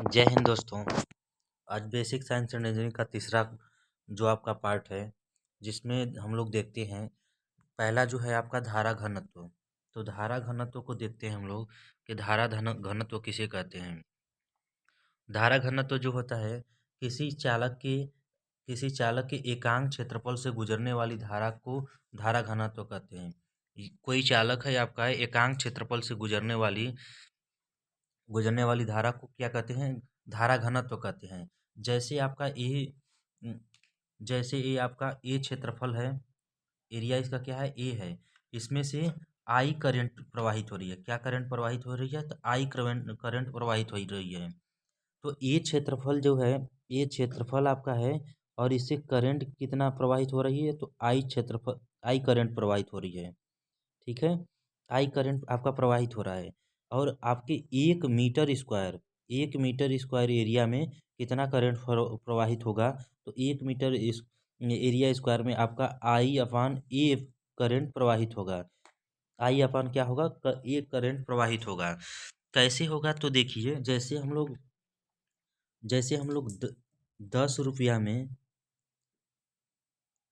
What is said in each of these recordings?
जय हिंद दोस्तों। आज बेसिक साइंस एंड इंजीनियरिंग का तीसरा जो आपका पार्ट है, जिसमें हम लोग देखते हैं पहला जो है आपका धारा घनत्व। तो धारा घनत्व को देखते हैं हम लोग कि घनत्व किसे कहते हैं। धारा घनत्व जो होता है किसी चालक के किसी चालक के एकांक क्षेत्रफल से गुजरने वाली धारा को धारा घनत्व कहते हैं। कोई चालक है आपका एकांक क्षेत्रफल से गुजरने वाली धारा को क्या कहते हैं? धारा घनत्व कहते हैं। जैसे आपका ए जैसे ये आपका ए क्षेत्रफल है, एरिया इसका क्या है? ए है। इसमें से आई करंट प्रवाहित हो रही है। क्या करंट प्रवाहित हो रही है? तो आई करंट प्रवाहित हो रही है। तो ए क्षेत्रफल जो है, ए क्षेत्रफल आपका है और इससे करंट कितना प्रवाहित हो रही है? तो आई करंट प्रवाहित हो रही है। ठीक है, आई करंट आपका प्रवाहित हो रहा है और आपके 1 मीटर स्क्वायर एरिया में कितना करंट प्रवाहित होगा? तो 1 मीटर इस एरिया स्क्वायर में आपका आई अपान ए करंट प्रवाहित होगा। आई अपान क्या होगा? ए करंट प्रवाहित होगा। कैसे होगा? तो देखिए, जैसे हम लोग 10 रुपया में,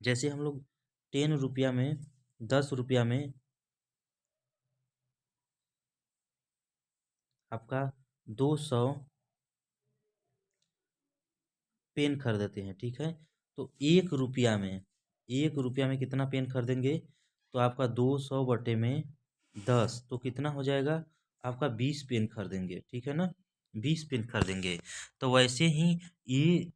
जैसे हम लोग 10 रुपया में 10 रुपया में आपका 200 पेन खरीदते हैं। ठीक है, तो 1 रुपया में कितना पेन खरीदेंगे? तो आपका 200/10 तो कितना हो जाएगा? आपका 20 पेन खरीदेंगे। ठीक है ना, 20 पेन खरीदेंगे। तो वैसे ही ये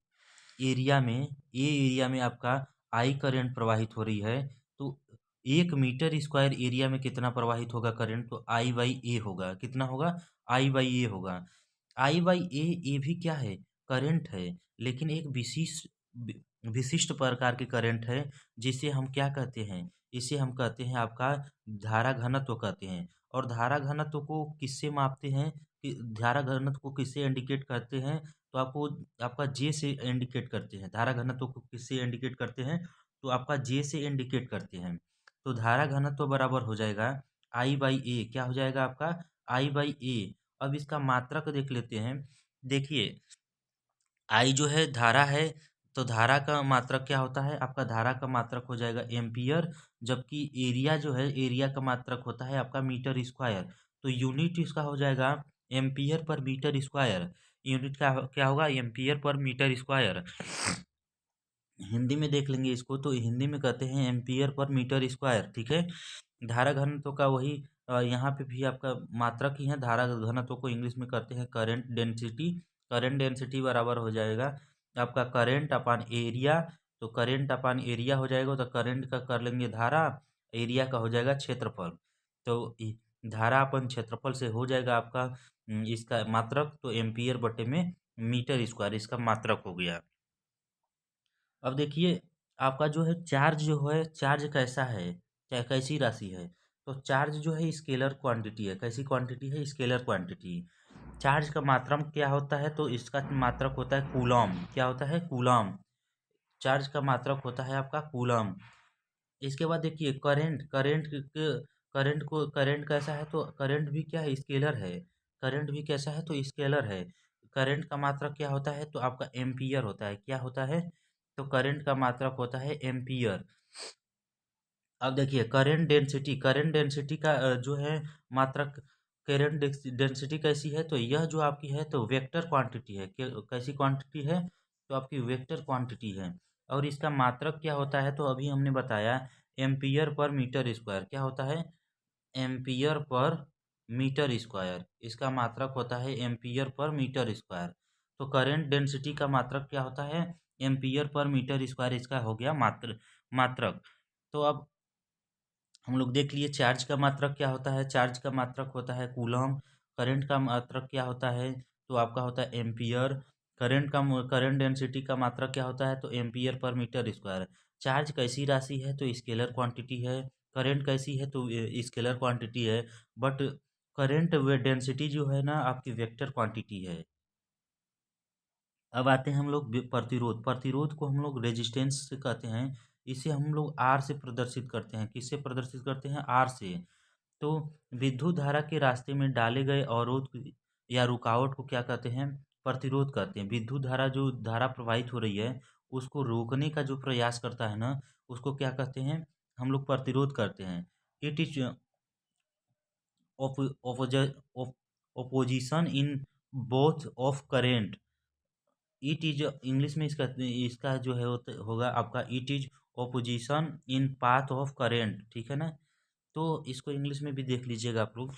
एरिया में आपका आई करंट प्रवाहित हो रही है। तो 1 मीटर स्क्वायर एरिया में कितना प्रवाहित होगा करंट? तो आई बाई ए होगा। कितना होगा? आई बाई ए होगा। आई बाई ए, ये भी क्या है? करंट है, लेकिन एक विशिष्ट प्रकार के करंट है, जिसे हम क्या कहते हैं? इसे हम कहते हैं आपका धारा घनत्व कहते हैं। और धारा घनत्व को किससे मापते हैं? धारा घनत्व को किससे इंडिकेट करते हैं? तो आपको आपका जे से इंडिकेट करते हैं। धारा घनत्व को किससे इंडिकेट करते हैं? तो आपका जे से इंडिकेट करते हैं। तो धारा घनत्व बराबर हो जाएगा आई बाई ए। क्या हो जाएगा आपका? आई बाई ए। अब इसका मात्रक देख लेते हैं। देखिए, आई जो है धारा है, तो धारा का मात्रक क्या होता है? आपका धारा का मात्रक हो जाएगा एम्पियर, जबकि एरिया जो है, एरिया का मात्रक होता है आपका मीटर स्क्वायर। तो यूनिट इसका हो जाएगा ampere per metre square. Unit का क्या होगा? Ampere per metre square. Hindi में देख लेंगे इसको, तो हिंदी में कहते हैं एम्पियर पर मीटर स्क्वायर। ठीक है, धारा घनत्व का वही यहाँ पे भी आपका मात्रक ही है। धारा घनत्व को इंग्लिश में कहते हैं करंट डेंसिटी। करंट डेंसिटी बराबर हो जाएगा आपका करंट अपान एरिया। तो करंट अपान एरिया हो जाएगा, तो करंट का कर लेंगे धारा, एरिया का हो जाएगा क्षेत्रफल। तो धारा अपन क्षेत्रफल से हो जाएगा आपका इसका मात्रक, तो एम्पियर बटे में मीटर स्क्वायर इसका मात्रक हो गया। अब देखिए, आपका जो है चार्ज जो है, चार्ज कैसा है, चाहे कैसी राशि है? तो चार्ज जो है स्केलर क्वांटिटी है। कैसी क्वांटिटी है? Scalar quantity. चार्ज का मात्रक क्या होता है? तो इसका मात्रक होता है कूलम। क्या होता है? कूलम। चार्ज का मात्रक होता है आपका कूलम। इसके बाद देखिए, करंट कैसा है? तो करंट भी क्या है? स्केलर है। करंट भी कैसा है? तो स्केलर है। करंट का मात्रक क्या होता है? तो आपका एम्पियर होता है। क्या होता है? तो करंट का मात्रक होता है एम्पियर। अब देखिए, करंट डेंसिटी का जो है मात्रक, करंट डेंसिटी कैसी है? तो यह जो आपकी है तो वेक्टर क्वांटिटी है। कैसी क्वांटिटी है? तो आपकी वेक्टर क्वांटिटी है। और इसका मात्रक क्या होता है? तो अभी हमने बताया एम्पियर पर मीटर स्क्वायर। क्या होता है? Ampere per metre square. इसका मात्रक होता है एम्पियर पर मीटर स्क्वायर। तो करंट डेंसिटी का मात्रक क्या होता है? Ampere per metre square. इसका हो गया मात्रक। तो अब हम लोग देख लिए चार्ज का मात्रक क्या होता है। चार्ज का मात्रक होता है कूलम। करंट का मात्रक क्या होता है? तो आपका होता है एम्पियर। करंट डेंसिटी का मात्रक क्या होता है? तो ampere per metre square. Charge कैसी राशि है? तो स्केलर क्वांटिटी है। करंट कैसी है? तो स्केलर क्वांटिटी है। बट करंट डेंसिटी जो है ना, आपकी वेक्टर क्वांटिटी है। अब आते हैं हम लोग प्रतिरोध। प्रतिरोध को हम लोग रेजिस्टेंस से कहते हैं। इसे हम लोग आर से प्रदर्शित करते हैं। किससे प्रदर्शित करते हैं? आर से। तो विद्युत धारा के रास्ते में डाले गए अवरोध या रुकावट को क्या कहते हैं? प्रतिरोध करते हैं। विद्युत धारा जो धारा प्रवाहित हो रही है, उसको रोकने का जो प्रयास करता है ना, उसको क्या कहते हैं? हम लोग प्रतिरोध करते हैं। It is opposition in both of current. It is English में इसका जो है होगा आपका, it is opposition in path of current, ठीक है ना। तो इसको इंग्लिश में भी देख लीजिएगा आप लोग।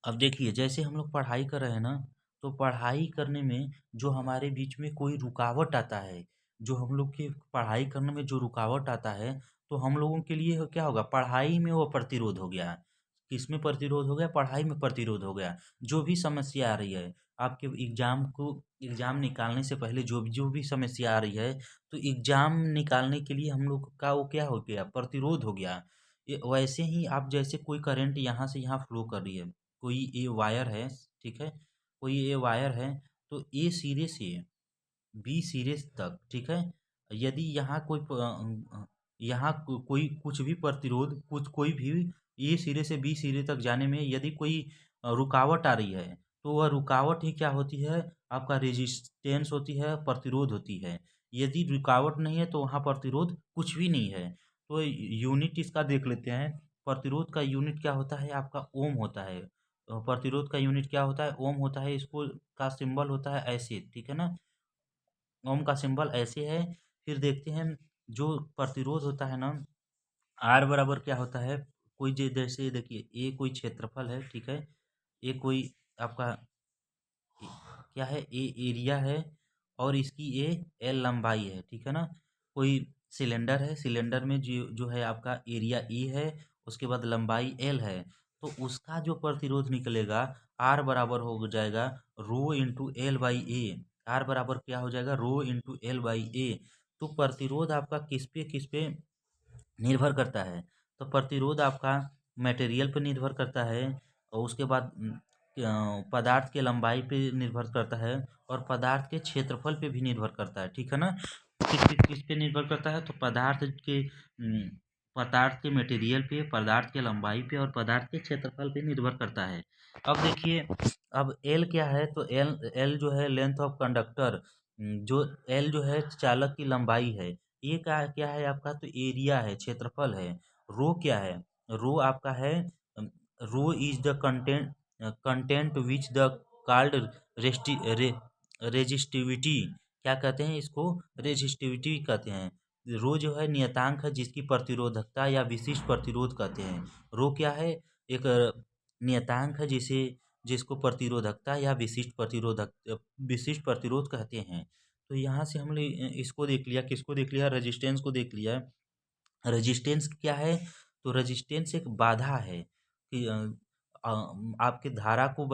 अब देखिए, जैसे हम लोग पढ़ाई कर रहे हैं ना, तो पढ़ाई करने में जो हमारे बीच में कोई रुकावट आता है, जो हम लोग की पढ़ाई करने में जो रुकावट आता है, तो हम लोगों के लिए क्या होगा? पढ़ाई में वो प्रतिरोध हो गया। किसमें प्रतिरोध हो गया? पढ़ाई में प्रतिरोध हो गया। जो भी समस्या आ रही है, आपके एग्जाम निकालने से पहले जो भी समस्या आ रही है, तो एग्जाम निकालने के लिए हम लोग का वो क्या हो गया? प्रतिरोध हो गया। वैसे ही आप जैसे कोई करंट यहाँ से यहाँ फ्लो कर रही है, कोई ये वायर है, ठीक है, कोई ये वायर है, तो ए सिरे से बी सिरे तक, ठीक है। यदि यहाँ यहाँ कोई कुछ भी प्रतिरोध, कुछ कोई भी ए सिरे से बी सिरे तक जाने में यदि कोई रुकावट आ रही है, तो वह रुकावट ही क्या होती है? आपका रेजिस्टेंस होती है, प्रतिरोध होती है। यदि रुकावट नहीं है तो वहाँ प्रतिरोध कुछ भी नहीं है। तो यूनिट इसका देख लेते हैं। प्रतिरोध का यूनिट क्या होता है? आपका ओम होता है। प्रतिरोध का यूनिट क्या होता है? ओम होता है। इसको का सिंबल होता है ऐसे, ठीक है ना। ओम का सिंबल ऐसे है। फिर देखते हैं, जो प्रतिरोध होता है ना, आर बराबर क्या होता है? कोई जैसे देखिए, ए कोई क्षेत्रफल है, ठीक है। ए कोई आपका क्या है? ए एरिया है, और इसकी ए एल लंबाई है, ठीक है ना। कोई सिलेंडर है, सिलेंडर में जो जो है आपका एरिया ई है, उसके बाद लंबाई एल है, तो उसका जो प्रतिरोध निकलेगा, आर बराबर हो जाएगा rho into L by A. R बराबर क्या हो जाएगा? Rho into L by A. तो प्रतिरोध आपका किस पे निर्भर करता है? तो प्रतिरोध आपका मटेरियल पे निर्भर करता है, और उसके बाद पदार्थ के लंबाई पे निर्भर करता है, और पदार्थ के क्षेत्रफल पे भी निर्भर करता है, ठीक है ना। किस पे निर्भर करता है? तो पदार्थ के मटेरियल पे, पदार्थ के लंबाई पे, और पदार्थ के क्षेत्रफल पे निर्भर करता है। अब देखिए, अब एल क्या है? तो एल एल जो है लेंथ ऑफ कंडक्टर, जो एल जो है चालक की लंबाई है। ये क्या क्या है आपका? तो एरिया है, क्षेत्रफल है। रो क्या है? रो आपका है, rho is the constant which the called resistivity. क्या कहते हैं इसको? रेजिस्टिविटी कहते हैं। रो जो है नियतांक है, जिसकी प्रतिरोधकता या विशिष्ट प्रतिरोध कहते हैं। रो क्या है? एक नियतांक है, जिसको प्रतिरोधकता या विशिष्ट प्रतिरोध कहते हैं। तो यहाँ से हमने इसको देख लिया, किसको देख लिया? रेजिस्टेंस को देख लिया। रेजिस्टेंस क्या है? तो रेजिस्टेंस एक बाधा है कि अ, आपके धारा को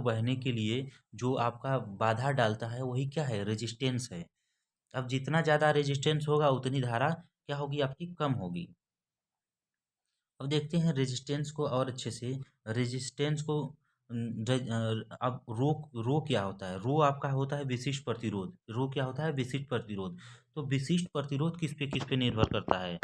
बहने के लिए जो आपका बाधा डालता है, वही क्या है? रेजिस्टेंस है। अब जितना ज़्यादा रेजिस्टेंस होगा, उतनी धारा क्या होगी? आपकी कम होगी। अब देखते हैं रेजिस्टेंस को और अच्छे से। रेजिस्टेंस को अब रो क्या होता है? रो आपका होता है विशिष्ट प्रतिरोध। रो क्या होता है? विशिष्ट प्रतिरोध। तो विशिष्ट प्रतिरोध किस पे निर्भर करता है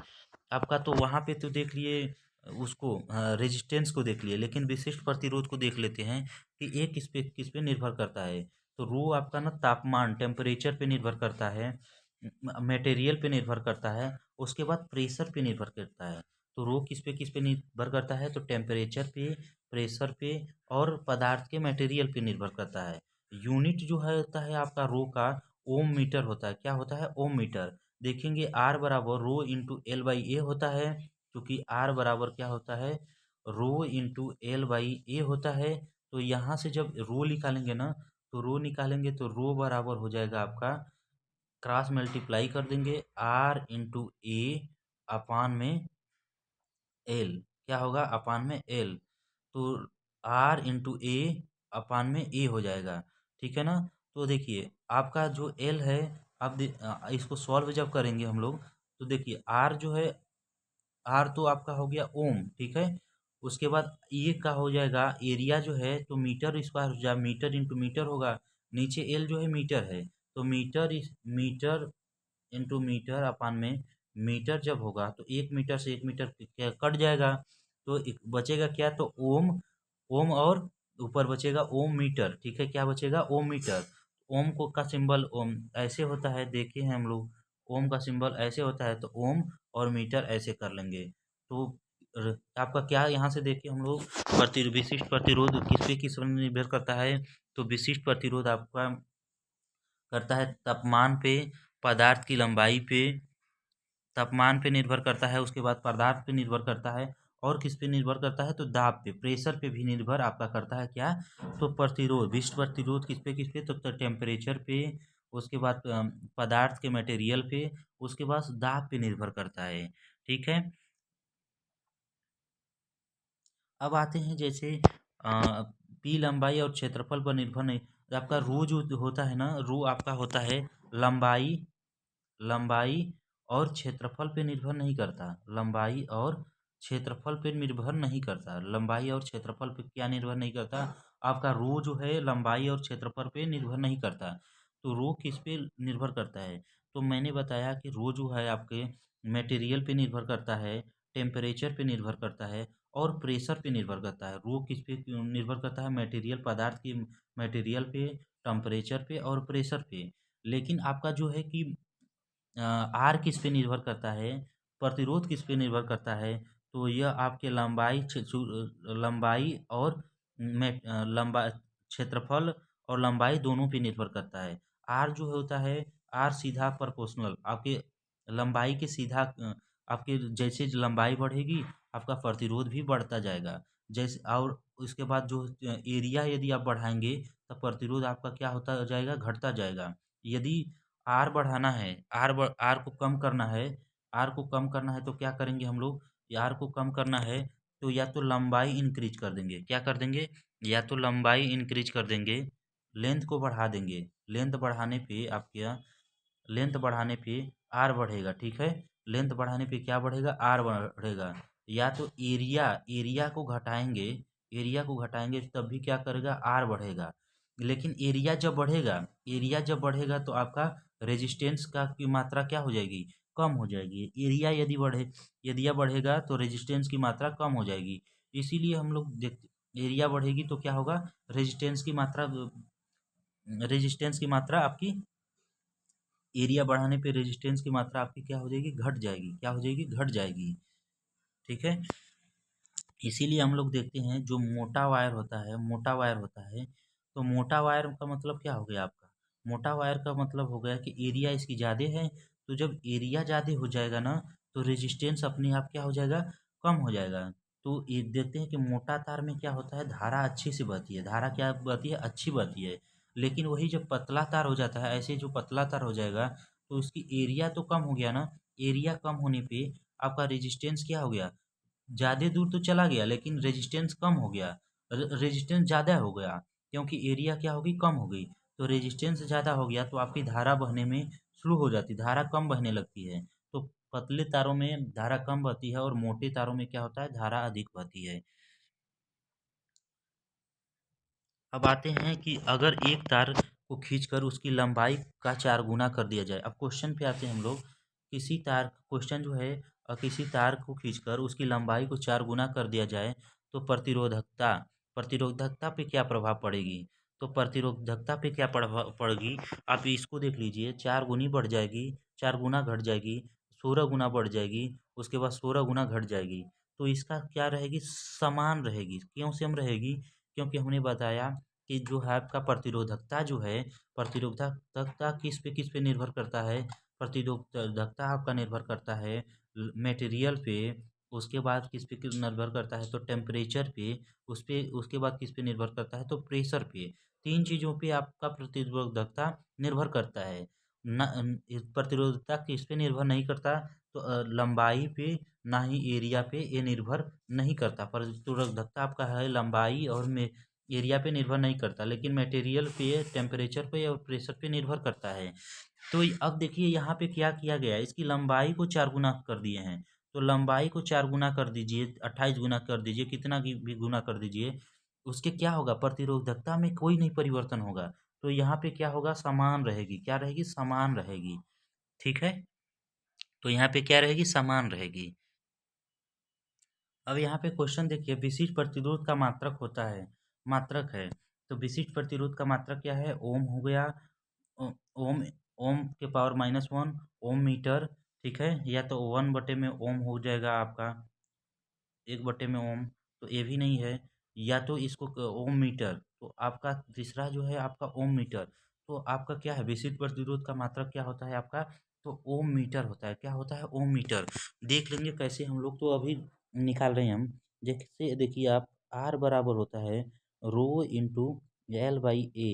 आपका? तो वहाँ पे तो देख लिए उसको, रेजिस्टेंस को देख लिए, लेकिन विशिष्ट प्रतिरोध को देख लेते हैं कि ये किस पे निर्भर करता है। तो रो आपका ना तापमान, टेम्परेचर पे निर्भर करता है, मटेरियल पे निर्भर करता है, उसके बाद प्रेशर पे निर्भर करता है। तो रो किस पे निर्भर करता है? तो टेम्परेचर पे, प्रेशर पे, और पदार्थ के मटेरियल पे निर्भर करता है। यूनिट जो है होता है आपका रो का, ओम मीटर होता है। क्या होता है? ओम मीटर। देखेंगे आर बराबर रो इंटू एल बाई ए होता है, क्योंकि आर बराबर क्या होता है? रो इंटू एल बाई ए होता है। तो यहाँ से जब रो निकालेंगे ना, तो रो निकालेंगे तो रो बराबर हो जाएगा आपका, क्रॉस मल्टीप्लाई कर देंगे, आर इंटू ए अपान में एल। क्या होगा? अपान में एल। तो आर इंटू ए अपान में ए हो जाएगा, ठीक है ना। तो देखिए, आपका जो एल है, इसको सॉल्व जब करेंगे हम लोग, तो देखिए आर जो है, आर तो आपका हो गया ओम, ठीक है। उसके बाद ये का हो जाएगा एरिया जो है, तो मीटर स्क्वायर हो जाएगा, मीटर इंटू मीटर होगा। नीचे एल जो है मीटर है, तो मीटर इंटू मीटर अपान में मीटर जब होगा, तो 1 मीटर से 1 मीटर क्या कट जाएगा, तो बचेगा क्या? तो ओम। ओम और ऊपर बचेगा ओम मीटर, ठीक है, क्या बचेगा, ओम मीटर। ओम को का सिंबल ओम ऐसे होता है, देखे हैं हम लोग, ओम का सिंबल ऐसे होता है, तो ओम और मीटर ऐसे कर लेंगे। तो आपका क्या यहाँ से देखिए हम लोग, विशिष्ट प्रतिरोध किस पे किस पर निर्भर करता है, तो विशिष्ट प्रतिरोध आपका करता है तापमान पे, पदार्थ की लंबाई पे, तापमान पे निर्भर करता है, उसके बाद पदार्थ पे निर्भर करता है, और किस पे निर्भर करता है, तो दाब पे, प्रेशर पे भी निर्भर आपका करता है क्या, तो प्रतिरोध, विशिष्ट प्रतिरोध किस पे, तो टेम्परेचर पे, उसके बाद पदार्थ के मटेरियल पे, उसके बाद दाब पे निर्भर करता है, ठीक है। अब आते हैं जैसे पी लंबाई और क्षेत्रफल पर निर्भर नहीं, आपका रू जो होता है ना, रू आपका होता है लंबाई, लंबाई और क्षेत्रफल पे निर्भर नहीं करता, लंबाई और क्षेत्रफल पे निर्भर नहीं करता, लंबाई और क्षेत्रफल पे क्या निर्भर नहीं करता, आपका रो जो है लंबाई और क्षेत्रफल पे निर्भर नहीं करता। तो रो किस पे निर्भर करता है, तो मैंने बताया कि रो जो है आपके मटेरियल पे निर्भर करता है, टेम्परेचर पे निर्भर करता है, और प्रेशर पे निर्भर करता है। रो किस पे निर्भर करता है, मटेरियल, पदार्थ की मटेरियल पे, टेम्परेचर पे और प्रेशर पे। लेकिन आपका जो है कि आर किस पे निर्भर करता है, प्रतिरोध किस पे निर्भर करता है, तो यह आपके लंबाई लंबाई और लंबा क्षेत्रफल और लंबाई दोनों पे निर्भर करता है। आर जो होता है, आर सीधा प्रोपोर्शनल आपके लंबाई के सीधा आपके जैसे लंबाई बढ़ेगी आपका प्रतिरोध भी बढ़ता जाएगा, जैसे, और उसके बाद जो एरिया यदि आप बढ़ाएंगे तो प्रतिरोध आपका क्या होता जाएगा, घटता जाएगा। यदि आर बढ़ाना है, आर को कम करना है, आर को कम करना है तो क्या करेंगे हम लोग, आर को कम करना है तो या तो लंबाई इंक्रीज कर देंगे, क्या कर देंगे, या तो लंबाई इंक्रीज कर देंगे, लेंथ को बढ़ा देंगे, लेंथ बढ़ाने पे आपके यहाँ, लेंथ बढ़ाने पे आर बढ़ेगा, ठीक है, लेंथ बढ़ाने पे क्या बढ़ेगा, आर बढ़ेगा। या तो एरिया को घटाएंगे, एरिया को घटाएंगे तब भी क्या करेगा, आर बढ़ेगा। लेकिन एरिया जब बढ़ेगा तो आपका रेजिस्टेंस का की मात्रा क्या हो जाएगी, कम हो जाएगी। एरिया बढ़ेगा तो रेजिस्टेंस की मात्रा कम हो जाएगी। इसीलिए हम लोग देख, एरिया बढ़ेगी तो क्या होगा, रेजिस्टेंस की मात्रा, रेजिस्टेंस की मात्रा आपकी, एरिया बढ़ाने पे रेजिस्टेंस की मात्रा आपकी क्या हो जाएगी, घट जाएगी, क्या हो जाएगी, घट जाएगी, ठीक है। इसीलिए हम लोग देखते हैं जो मोटा वायर होता है, मोटा वायर होता है, तो मोटा वायर का मतलब क्या हो गया आपका, मोटा वायर का मतलब हो गया कि एरिया इसकी ज़्यादा है, तो जब एरिया ज़्यादा हो जाएगा ना तो रेजिस्टेंस अपने आप क्या हो जाएगा, कम हो जाएगा। तो ये देखते हैं कि मोटा तार में क्या होता है, धारा अच्छी से बहती है, धारा क्या बहती है, अच्छी बहती है। लेकिन वही जब पतला तार हो जाता है, ऐसे जो पतला तार हो जाएगा तो उसकी एरिया तो कम हो गया ना, एरिया कम होने पे आपका रेजिस्टेंस क्या हो गया, ज़्यादा दूर तो चला गया लेकिन रेजिस्टेंस कम हो गया, रेजिस्टेंस ज़्यादा हो गया, क्योंकि एरिया क्या होगी, कम हो गई, तो रेजिस्टेंस ज़्यादा हो गया तो आपकी धारा बहने में स्लो हो जाती, धारा कम बहने लगती है। तो पतले तारों में धारा कम बहती है और मोटे तारों में क्या होता है, धारा अधिक बहती है। अब आते हैं कि अगर एक तार को खींचकर उसकी लंबाई का 4 गुना कर दिया जाए। अब क्वेश्चन पे आते हैं हम लोग, किसी तार, क्वेश्चन जो है, किसी तार को खींचकर उसकी लंबाई को 4 गुना कर दिया जाए तो प्रतिरोधकता, प्रतिरोधकता पे क्या प्रभाव पड़ेगी, तो प्रतिरोधकता पे क्या प्रभाव पड़ेगी, आप इसको देख लीजिए, 4 गुनी बढ़ जाएगी, 4 गुना घट जाएगी, 16 गुना बढ़ जाएगी, उसके बाद 16 गुना घट जाएगी। तो इसका क्या रहेगी, समान रहेगी, क्यों सेम रहेगी, क्योंकि हमने बताया कि जो है आपका प्रतिरोधकता जो है, प्रतिरोधकता किस पे निर्भर करता है, प्रतिरोधकता आपका निर्भर करता है मटेरियल पे, उसके बाद निर्भर करता है, तो टेम्परेचर पे, उस पे उसके बाद किस पे निर्भर करता है, तो प्रेशर पे। तीन चीज़ों पे आपका प्रतिरोधकता निर्भर करता है। प्रतिरोधकता किस पे निर्भर नहीं करता, तो लंबाई पे, ना ही एरिया पे ये निर्भर नहीं करता। प्रतिरोधकता आपका है लंबाई और में एरिया पे निर्भर नहीं करता, लेकिन मटेरियल पे, टेम्परेचर पे और प्रेशर पे निर्भर करता है। तो अब देखिए यहाँ पे क्या किया गया है, इसकी लंबाई को 4 गुना कर दिए हैं, तो लंबाई को 4 गुना कर दीजिए, 28 गुना कर दीजिए, कितना की भी गुना कर दीजिए, उसके क्या होगा, प्रतिरोधकता में कोई नहीं परिवर्तन होगा। तो यहाँ पे क्या होगा, समान रहेगी, क्या रहेगी, समान रहेगी, ठीक है। तो यहाँ पे क्या रहेगी, समान रहेगी। अब यहाँ पे क्वेश्चन देखिए, विशिष्ट प्रतिरोध का मात्रक होता है, मात्रक है। तो विशिष्ट प्रतिरोध का मात्रक क्या है? ओम हो गया। ओम ओम के पावर -1 ओम मीटर, ठीक है। या तो 1/में ओम हो जाएगा आपका, 1/में ओम, तो ये भी नहीं है। या तो इसको ओम मीटर, तो आपका तीसरा जो है आपका ओम मीटर। तो आपका क्या है? विशिष्ट प्रतिरोध का मात्रक क्या होता है आपका? तो ओम मीटर होता है। क्या होता है? ओम मीटर। देख लेंगे कैसे हम लोग, तो अभी निकाल रहे हैं हम। जैसे देखिए आप, आर बराबर होता है रो इंटू L/A।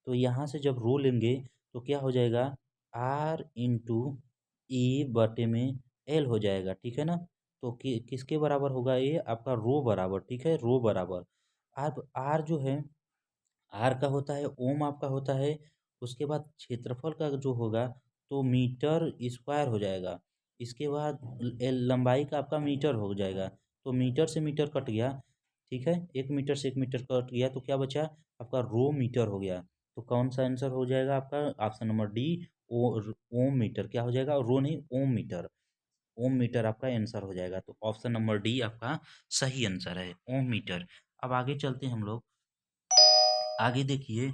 तो यहाँ से जब रो लेंगे तो क्या हो जाएगा? आर इंटू ई बटे में एल हो जाएगा, ठीक है ना। तो किसके बराबर होगा ये? आपका रो बराबर, ठीक है, रो बराबर। अब आर जो है, आर का होता है ओम, आपका होता है। उसके बाद क्षेत्रफल का जो होगा तो मीटर स्क्वायर हो जाएगा। इसके बाद लंबाई का आपका मीटर हो जाएगा। तो मीटर से मीटर कट गया, ठीक है, 1 मीटर से 1 मीटर कट गया, तो क्या बचा? आपका रो मीटर हो गया। तो कौन सा आंसर हो जाएगा आपका? ऑप्शन नंबर डी, ओ ओम मीटर। क्या हो जाएगा? रो नहीं, ओम मीटर। ओम मीटर आपका आंसर हो जाएगा। तो ऑप्शन नंबर डी आपका सही आंसर है, ओम मीटर। अब आगे चलते हैं हम लोग। आगे देखिए,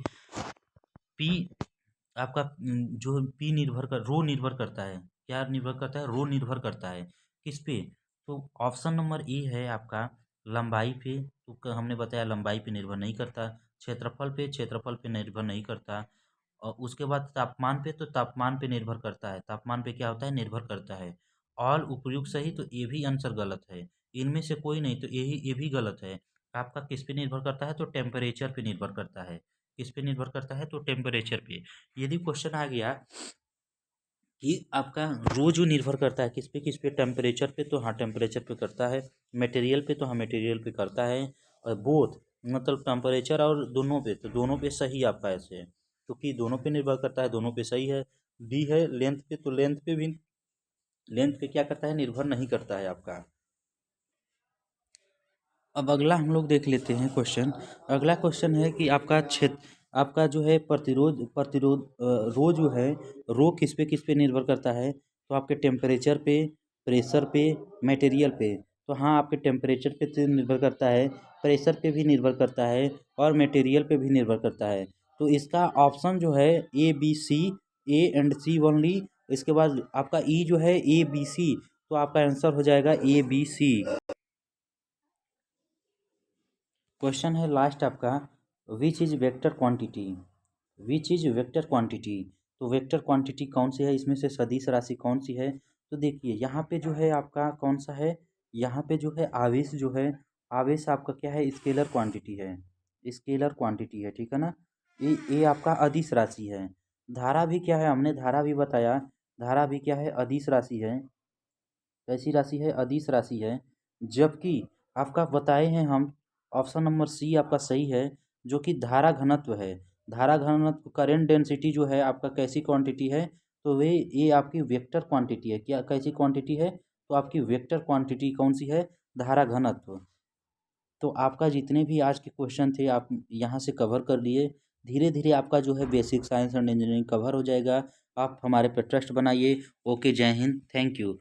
पी आपका जो पी निर्भर कर रो निर्भर करता है। क्या निर्भर करता है? रो निर्भर करता है। किस पे? तो ऑप्शन नंबर ए है आपका लंबाई पे। तो हमने बताया लंबाई पे निर्भर नहीं करता। क्षेत्रफल पे निर्भर नहीं करता। और उसके बाद तापमान पे, तो तापमान पे निर्भर करता है। तापमान पे क्या होता है? निर्भर करता है। ऑल उपयुक्त सही, तो ये भी आंसर गलत है। इनमें से कोई नहीं, तो ये भी गलत है। आपका किस पे निर्भर करता है? तो टेम्परेचर पे निर्भर करता है। किस पे निर्भर करता है? तो टेम्परेचर पे। यदि क्वेश्चन आ गया कि आपका रो जो निर्भर करता है किस पे? टेम्परेचर पे। तो हाँ, टेम्परेचर पे करता है। मटेरियल पे, तो हाँ, मटेरियल पे करता है। और बोथ, मतलब टेम्परेचर और दोनों पे, तो दोनों पे सही आपका ऐसे है, क्योंकि दोनों पे निर्भर करता है, दोनों पे सही है। डी है लेंथ पे, तो लेंथ पे भी, लेंथ पे क्या करता है? निर्भर नहीं करता है आपका। अब अगला हम लोग देख लेते हैं क्वेश्चन। अगला क्वेश्चन है कि आपका क्षेत्र, आपका जो है प्रतिरोध रो जो है, रो किस पे निर्भर करता है? तो आपके टेम्परेचर पे, प्रेशर पे, मटेरियल पे। तो हाँ, आपके टेम्परेचर पे तो निर्भर करता है, प्रेशर पे भी निर्भर करता है, और मटेरियल पे भी निर्भर करता है। तो इसका ऑप्शन जो है ABC, A and C only. इसके बाद आपका ई जो है ABC। तो आपका आंसर हो जाएगा ABC। क्वेश्चन है लास्ट आपका, which is vector quantity? Which is vector quantity? तो वेक्टर क्वांटिटी कौन सी है? इसमें से सदिश राशि कौन सी है? तो देखिए यहाँ पे जो है आपका कौन सा है? यहाँ पे जो है आवेश जो है, आवेश आपका क्या है? स्केलर क्वांटिटी है। स्केलर क्वांटिटी है, ठीक है ना। ये आपका अदिश राशि है। धारा भी क्या है? हमने धारा भी बताया। धारा भी क्या है? अदिश राशि है। कैसी राशि है? अदिश राशि है। जबकि आपका बताए हैं हम, ऑप्शन नंबर सी आपका सही है, जो कि धारा घनत्व है। धारा घनत्व, करंट डेंसिटी जो है आपका कैसी क्वांटिटी है? तो वे ये आपकी वेक्टर क्वांटिटी है। क्या कैसी क्वांटिटी है? तो आपकी वेक्टर क्वांटिटी कौन सी है? धारा घनत्व। तो आपका जितने भी आज के क्वेश्चन थे आप यहाँ से कवर कर लिए। धीरे धीरे आपका जो है basic science and engineering cover हो जाएगा। आप हमारे पे ट्रस्ट बनाइए। ओके, जय हिंद, थैंक यू।